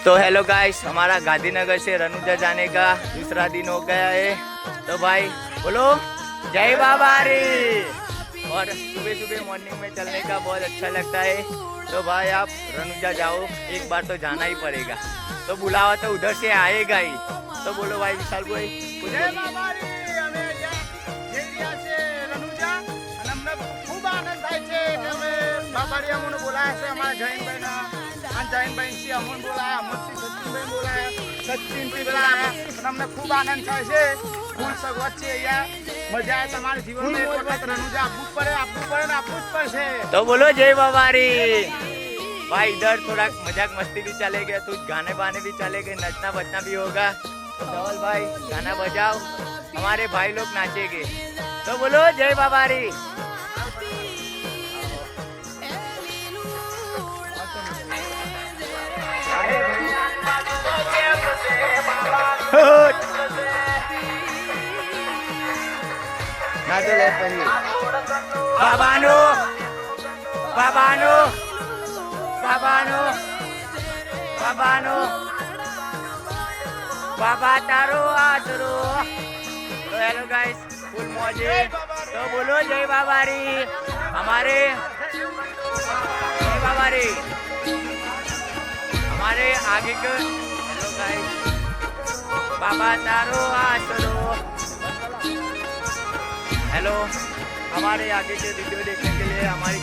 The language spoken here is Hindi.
तो हेलो गाइस, हमारा गांधीनगर से रनुजा जाने का दूसरा दिन हो गया है। तो भाई बोलो जय बाबा रे। और सुबह सुबह मॉर्निंग में चलने का बहुत अच्छा लगता है। तो भाई आप रनुजा जाओ, एक बार तो जाना ही पड़ेगा। तो बुलावा तो उधर से आएगा ही। तो बोलो भाई विशाल भाई कुछ जय बोलिए। बाबा रे। અમે જેરિયા છે રનુજા અને અમને ખૂબ આનંદ થાય છે કે અમે બાબારી અમને બોલાયા છે અમારા જૈનભાઈના અને જૈનભાઈ થી અમને બોલાયા અમરથી સચિનભાઈ બોલાયા સચિનથી બોલાયા અને અમને ખૂબ આનંદ થાય છે ફૂલ સગવડ છે અહીંયા મજા આવે તમારા જીવનમાં એક વખત રનુજા આપવું જ પડે ને આપવું જ પડશે। तो बोलो जय बाबा रे। भाई इधर थोड़ा मजाक मस्ती भी चलेगा, कुछ गाने बाने भी चलेंगे, नचना बजना भी होगा। तो धवल भाई गाना बजाओ, हमारे भाई लोग नाचेंगे। तो बोलो जय बाबा रे। નાચો લે પછી બાબાનો બાબાનો બાબાનો બાબાનો बाबा तारो आसरो। तो हेलो गाइस, फुल मौजे। तो बोलो जय बाबा रे। हमारे जय बाबा रे हमारे आगे के हेलो गाइस, बाबा तारो आसरो। हेलो, हमारे आगे के वीडियो देखने के लिए हमारी